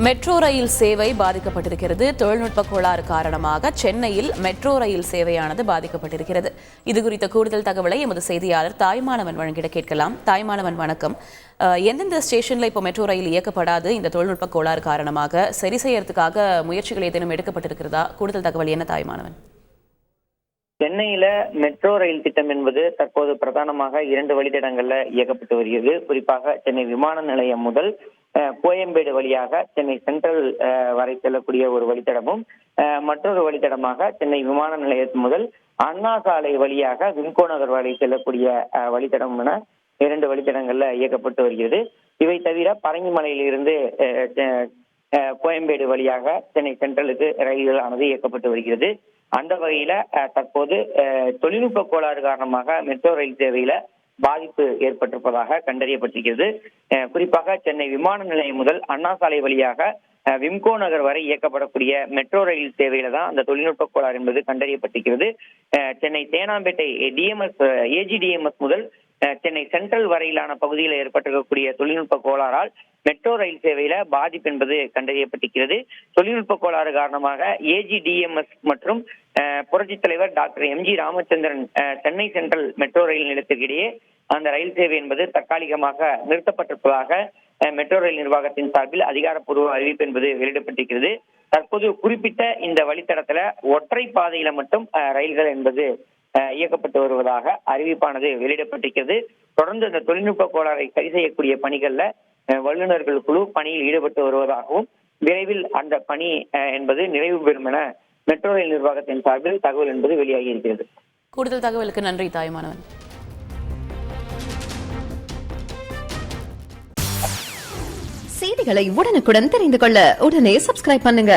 Metro rail சேவை பாதிக்கப்பட்டிருக்கிறது. தொழில்நுட்ப கோளாறு காரணமாக சென்னையில் மெட்ரோ ரயில் சேவையானது பாதிக்கப்பட்டிருக்கிறது. இதுகுறித்த கூடுதல் தகவலை எமது செய்தியாளர் தாய்மானவன் வழங்கிட கேட்கலாம். தாய்மானவன், வணக்கம். எந்தெந்த ஸ்டேஷன்ல இப்போ மெட்ரோ ரயில் இயக்கப்படாது இந்த தொழில்நுட்ப கோளாறு காரணமாக சரி செய்யறதுக்காக முயற்சிகள் ஏதேனும் எடுக்கப்பட்டிருக்கிறதா? கூடுதல் தகவல் என்ன தாய்மானவன்? சென்னையில மெட்ரோ ரயில் திட்டம் என்பது தற்போது பிரதானமாக 2 வழித்தடங்கள்ல இயக்கப்பட்டு வருகிறது. குறிப்பாக சென்னை விமான நிலையம் முதல் கோயம்பேடு வழியாக சென்னை சென்ட்ரல் வரை செல்லக்கூடிய ஒரு வழித்தடமும், மற்றொரு வழித்தடமாக சென்னை விமான நிலையம் முதல் அண்ணா சாலை வழியாக விம்கோ நகர் வரை செல்லக்கூடிய வழித்தடம் என 2 வழித்தடங்கள்ல இயக்கப்பட்டு வருகிறது. இவை தவிர பரங்கிமலையில் இருந்து கோயம்பேடு வழியாக சென்னை சென்ட்ரலுக்கு ரயில்கள் ஆனது இயக்கப்பட்டு வருகிறது. அந்த வகையில தற்போது தொழில்நுட்ப கோளாறு காரணமாக மெட்ரோ ரயில் சேவையில பாதிப்பு ஏற்பட்டிருப்பதாக கண்டறியப்பட்டிருக்கிறது. குறிப்பாக சென்னை விமான நிலையம் முதல் அண்ணா சாலை வழியாக விம்கோ நகர் வரை இயக்கப்படக்கூடிய மெட்ரோ ரயில் சேவையில தான் அந்த தொழில்நுட்ப கோளாறு என்பது கண்டறியப்பட்டிருக்கிறது. சென்னை தேனாம்பேட்டை AGDMS முதல் சென்னை சென்ட்ரல் வரையிலான பகுதியில் ஏற்பட்டிருக்கக்கூடிய தொழில்நுட்ப கோளாறால் மெட்ரோ ரயில் சேவையில பாதிப்பு என்பது கண்டறியப்பட்டிருக்கிறது. தொழில்நுட்ப கோளாறு காரணமாக AGDMS மற்றும் புரட்சித் தலைவர் doctor MG Ramachandran Chennai central metro rail நிலையத்திற்கு இடையே அந்த ரயில் சேவை என்பது தற்காலிகமாக நிறுத்தப்பட்டிருப்பதாக மெட்ரோ ரயில் நிர்வாகத்தின் சார்பில் அதிகாரப்பூர்வ அறிவிப்பு என்பது வெளியிடப்பட்டிருக்கிறது. தற்போது குறிப்பிட்ட இந்த வழித்தடத்துல ஒற்றை பாதையில மட்டும் ரயில்கள் என்பது இயக்கப்பட்டு வருவதாக அறிவிப்பானது வெளியிடப்பட்டிருக்கிறது. தொடர்ந்து இந்த தொழில்நுட்ப கோளாறை சரி செய்யக்கூடிய பணிகள்ல வல்லுநர்கள் குழு பணியில் ஈடுபட்டு வருவதாகவும் விரைவில் அந்த பணி என்பது நிறைவு பெறும் என மெட்ரோ ரயில் நிர்வாகத்தின் சார்பில் தகவல் என்பது வெளியாகி இருக்கிறது. கூடுதல் தகவலுக்கு நன்றி தாய்மானவன். செய்திகளை உடனுக்குடன் தெரிந்து கொள்ள உடனே சப்ஸ்கிரைப் பண்ணுங்க.